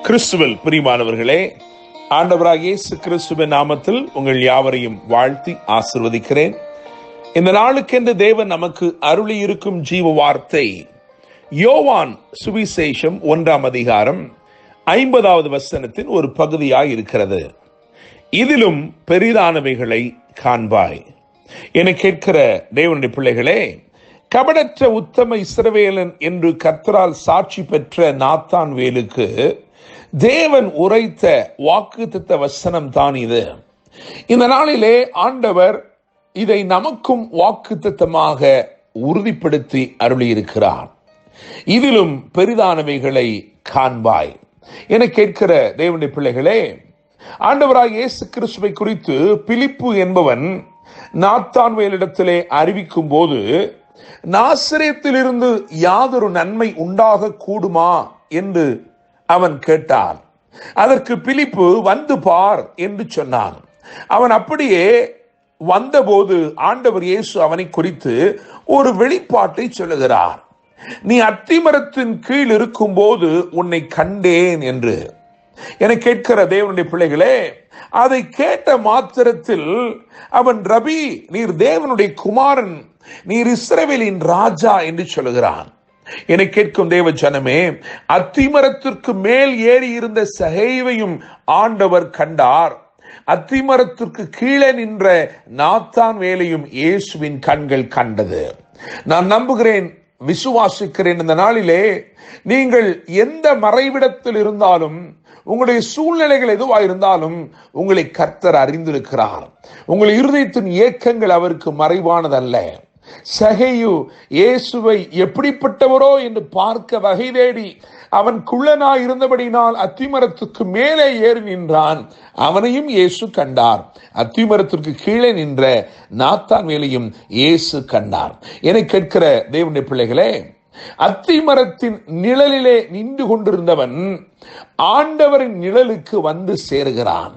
கிறிஸ்துவில் பிரியமானவர்களே, ஆண்டவராகிய இயேசு கிறிஸ்துவின் நாமத்தில் உங்கள் யாவரையும் வாழ்த்தி ஆசீர்வதிக்கிறேன். இந்த நாளுக்கென்று தேவன் நமக்கு அருளி இருக்கும் ஜீவ வார்த்தை யோவான் சுவிசேஷம் 1ஆம் அதிகாரம் 50வது வசனத்தின் ஒரு பகுதியாய் இருக்கிறது. இதிலும் பெரிதானவைகளை காண்பாய் என கேட்கிற தேவனுடைய பிள்ளைகளே, கபடற்ற உத்தம இஸ்ரவேலன் என்று கர்த்தரால் சாட்சி பெற்ற நாத்தான்வேலுக்கு தேவன் உரைத்த வாக்குத்தத்த வசனம் தான் இது. இந்த நாளிலே ஆண்டவர் இதை நமக்கும் வாக்குத்தத்தமாக உறுதிப்படுத்தி அருளியிருக்கிறார். இதிலும் பெரிதானவைகளை காண்பாய் என கேட்கிற தேவனுடைய பிள்ளைகளே, ஆண்டவராகிய இயேசு கிறிஸ்துவை குறித்து பிலிப்பு என்பவன் நாத்தான்வேலிடத்திலே அறிவிக்கும் போது, நாசரேத்திலிருந்து யாதொரு நன்மை உண்டாக கூடுமா என்று அவன் கேட்டான். அதற்கு பிலிப்பு வந்து பார் என்று சொன்னான். அவன் அப்படியே வந்தபோது ஆண்டவர் இயேசு அவனை குறித்து ஒரு வெளிப்பாட்டை சொல்லுகிறார். நீ அத்திமரத்தின் கீழ் இருக்கும் போது உன்னை கண்டேன் என்று. என கேட்கிற தேவனுடைய பிள்ளைகளே, அதை கேட்ட மாத்திரத்தில் அவன், ரபி, நீர் தேவனுடைய குமாரன், நீர் இஸ்ரவேலின் ராஜா என்று சொல்லுகிறான். என கேட்கும் தேவ ஜனமே, அத்திமரத்திற்கு மேல் ஏறி இருந்த சகேயுவையும் ஆண்டவர் கண்டார். அத்திமரத்திற்கு கீழே நின்ற நாத்தான்வேலையும் இயேசுவின் கண்கள் கண்டது. நான் நம்புகிறேன், விசுவாசிக்கிறேன், இந்த நாளிலே நீங்கள் எந்த மறைவிடத்தில் இருந்தாலும், உங்களுடைய சூழ்நிலைகள் எதுவாக இருந்தாலும், உங்களை கர்த்தர் அறிந்திருக்கிறார். உங்கள் இருதயத்தின் ஏக்கங்கள் அவருக்கு மறைவானதல்ல. சகேயு இயேசுவை எப்படிப்பட்டவரோ என்று பார்க்க வகை தேடி அவன் குள்ளனாய் இருந்தபடினால் அத்திமரத்துக்கு மேலே ஏறி நின்றான். அவனையும் இயேசு கண்டார். அத்திமரத்திற்கு கீழே நின்ற நாத்தான்வேலையும் இயேசு கண்டார். என கேட்கிற தேவனுடைய பிள்ளைகளே, அத்திமரத்தின் நிழலிலே நின்று கொண்டிருந்தவன் ஆண்டவரின் நிழலுக்கு வந்து சேருகிறான்.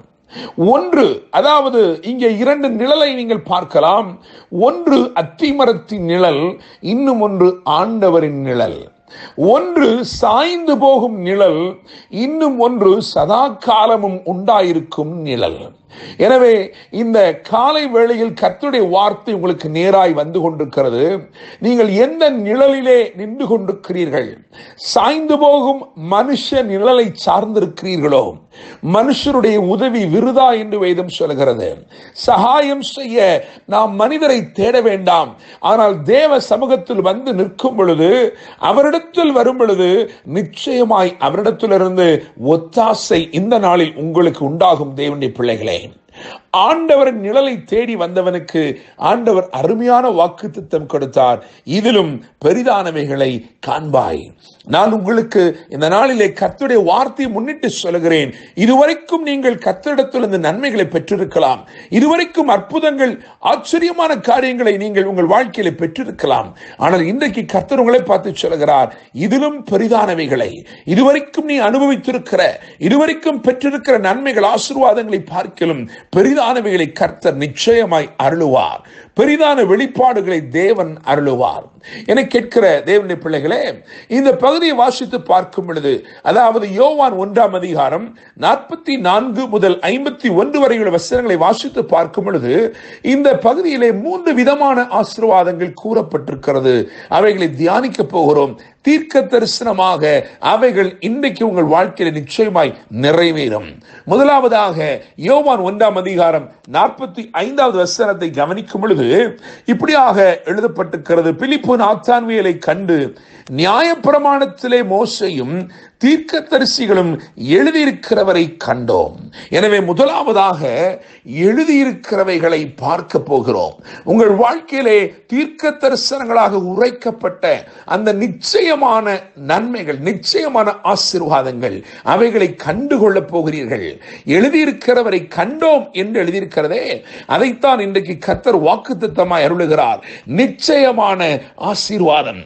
ஒன்று, அதாவது இங்கே இரண்டு நிழலை நீங்கள் பார்க்கலாம். ஒன்று அத்திமரத்தின் நிழல், இன்னும் ஒன்று ஆண்டவரின் நிழல். ஒன்று சாய்ந்து போகும் நிழல், இன்னும் ஒன்று சதா காலமும் உண்டாயிருக்கும் நிழல். எனவே இந்த காலை வேளையில் கர்த்தருடைய வார்த்தை உங்களுக்கு நேராய் வந்து கொண்டிருக்கிறது. நீங்கள் எந்த நிழலிலே நின்று கொண்டிருக்கிறீர்கள்? சாய்ந்து போகும் மனுஷ நிழலை சார்ந்திருக்கிறீர்களோ? மனுஷருடைய உதவி விருதா என்று வேதம் சொல்கிறது. சகாயம் செய்ய நாம் மனிதரை தேட வேண்டாம். ஆனால் தேவ சமூகத்தில் வந்து நிற்கும் பொழுது, அவரிடத்தில் வரும் பொழுது, நிச்சயமாய் அவரிடத்திலிருந்து ஒத்தாசை இந்த நாளில் உங்களுக்கு உண்டாகும். தேவனுடைய பிள்ளைகளே, ஆண்டவரின் நிழலை தேடி வந்தவனுக்கு ஆண்டவர் அருமையான வாக்குத்தத்தம் கொடுத்தார். இதிலும் பெரிதானவைகளை காண்பாய். நான் உங்களுக்கு இந்த நாளிலே கர்த்தருடைய வார்த்தையை முன்னிட்டு சொல்கிறேன். இதுவரைக்கும் நீங்கள் கர்த்தரிடத்தில் இந்த நன்மைகளை பெற்றிருக்கலாம். இதுவரைக்கும் அற்புதங்கள், ஆச்சரியமான காரியங்களை நீங்கள் உங்கள் வாழ்க்கையில பெற்றிருக்கலாம். ஆனால் இன்றைக்கு கர்த்தர் உங்களை பார்த்து சொல்கிறார், இதிலும் பெரிதானவைகளை, இதுவரைக்கும் நீ அனுபவித்திருக்கிற, இதுவரைக்கும் பெற்றிருக்கிற நன்மைகள், ஆசீர்வாதங்களை பார்க்கலும் பெரிதானவைகளை கர்த்தர் நிச்சயமாய் அருளுவார். பெரிதான வெளிப்பாடுகளை தேவன் அருளுவார். என கேட்கிற தேவனுடைய பிள்ளைகளே, இந்த பகுதியை வாசித்து பார்க்கும் பொழுது, அதாவது யோவான் 1ஆம் அதிகாரம் 44 முதல் 51 வரையுள்ள வசனங்களை வாசித்து பார்க்கும் பொழுது, இந்த பகுதியிலே 3 விதமான ஆசீர்வாதங்கள் கூறப்பட்டிருக்கிறது. அவைகளை தியானிக்க போகிறோம். தீர்க்க தரிசனமாக அவைகள் இன்றைக்கு உங்கள் வாழ்க்கையில் நிச்சயமாய் நிறைவேறும். முதலாவதாக யோவான் 1ஆம் அதிகாரம் 45வது வசனத்தை கவனிக்கும் பொழுது இப்படியாக எழுதப்பட்டிருக்கிறது. பிலிப்பு நாத்தான்வேலை கண்டு, நியாயப்பிரமாணத்திலே மோசேயும் தீர்க்கதரிசிகளும் எழுதியிருக்கிறவரை கண்டோம். எனவே முதலாவதாக எழுதியிருக்கிறவைகளை பார்க்க போகிறோம். உங்கள் வாழ்க்கையிலே தீர்க்க தரிசனங்களாக உரைக்கப்பட்ட அந்த நிச்சயமான நன்மைகள், நிச்சயமான ஆசீர்வாதங்கள், அவைகளை கண்டுகொள்ளப் போகிறீர்கள். எழுதியிருக்கிறவரை கண்டோம் என்று எழுதியிருக்கிறதே, அதைத்தான் இன்றைக்கு கர்த்தர் வாக்குத்தத்தமாய் அருளுகிறார். நிச்சயமான ஆசீர்வாதம்,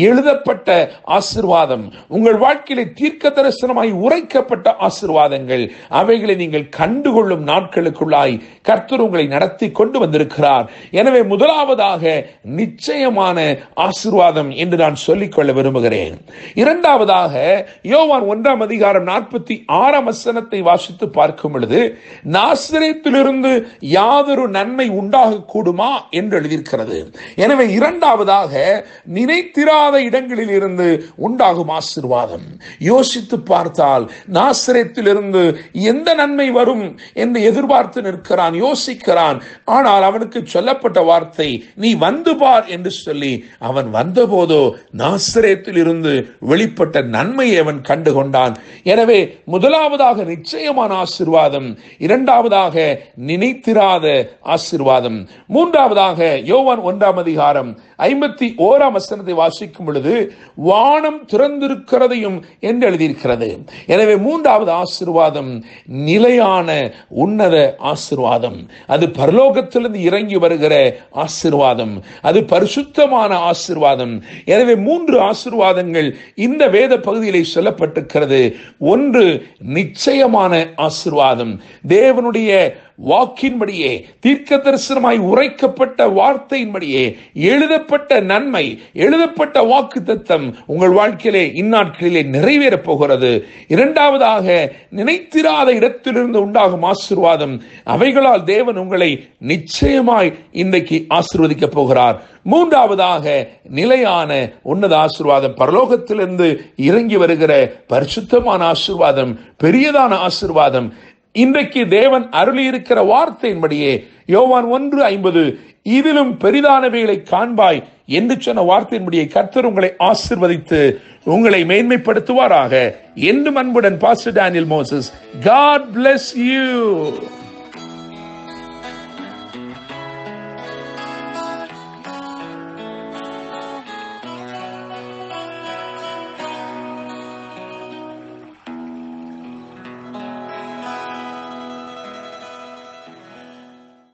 எழுதப்பட்ட ஆசீர்வாதம் உங்கள் வாழ்க்கையிலே தீர்க்க தரிசனமாய் உரைக்கப்பட்ட ஆசீர்வாதங்கள், அவைகளை நீங்கள் கண்டுகொள்ளும் நாட்களுக்குள்ளாய் கர்த்தர் உங்களை நடத்தி கொண்டு வந்திருக்கிறார். எனவே முதலாவதாக நிச்சயமான ஆசீர்வாதம் என்று நான் சொல்லிக்கொள்ள விரும்புகிறேன். இரண்டாவதாக யோவான் 1:46 வாசித்து பார்க்கும் பொழுது, நாசரேத்திலிருந்து யாதொரு நன்மை உண்டாக கூடுமா என்று எழுதியிருக்கிறது. எனவே இரண்டாவதாக நினைத்திராத இடங்களில் இருந்து உண்டாகும் ஆசீர்வாதம். யோசித்து பார்த்தால் நாசரேத்திலிருந்து எந்த நன்மை வரும் என்று எதிர்பார்த்து நிற்கிறான், யோசிக்கிறான். ஆனால் அவனுக்கு சொல்லப்பட்ட வார்த்தை, நீ வந்து பார் என்று சொல்லி அவன் வந்தபோதோ நாசரேத்தில் இருந்து வெளிப்பட்ட நன்மையை அவன் கண்டுகொண்டான். எனவே முதலாவதாக நிச்சயமான ஆசீர்வாதம், இரண்டாவதாக நினைத்திராத ஆசீர்வாதம், மூன்றாவதாக யோவான் 1:51 வாசிக்கும் பொழுது வானம் திறந்திருக்கிறதையும் என்று எழுதியிருக்கிறது. எனவே மூன்றாவது ஆசீர்வாதம் நிலையான உன்னத ஆசீர்வாதம். அது பரலோகத்திலிருந்து இறங்கி வருகிற ஆசீர்வாதம், அது பரிசுத்தமான ஆசீர்வாதம். எனவே மூன்று ஆசீர்வாதங்கள் இந்த வேத பகுதியிலே சொல்லப்பட்டிருக்கிறது. ஒன்று நிச்சயமான ஆசீர்வாதம், தேவனுடைய வாக்கின்படியே, தீர்க்க தரிசனமாய் உரைக்கப்பட்ட வார்த்தையின்படியே எழுதப்பட்ட நன்மை, எழுதப்பட்ட வாக்குத்தத்தம் உங்கள் வாழ்க்கையிலே இந்நாட்களிலே நிறைவேறப் போகிறது. இரண்டாவதாக நினைத்திராத இடத்திலிருந்து உண்டாகும் ஆசீர்வாதம், அவைகளால் தேவன் உங்களை நிச்சயமாய் இன்றைக்கு ஆசீர்வதிக்கப் போகிறார். மூன்றாவதாக நிலையான உன்னத ஆசீர்வாதம், பரலோகத்திலிருந்து இறங்கி வருகிற பரிசுத்தமான ஆசீர்வாதம், பெரியதான ஆசீர்வாதம். இன்றைக்கு தேவன் அருளி இருக்கிற வார்த்தையின்படியே யோவான் 1:50 இதிலும் பெரிதானவைகளை காண்பாய் என்று சொன்ன வார்த்தையின்படியே கர்த்தர் உங்களை ஆசீர்வதித்து உங்களை மேன்மைப்படுத்துவாராக. என்றும் அன்புடன் pastor Daniel Moses. God bless you.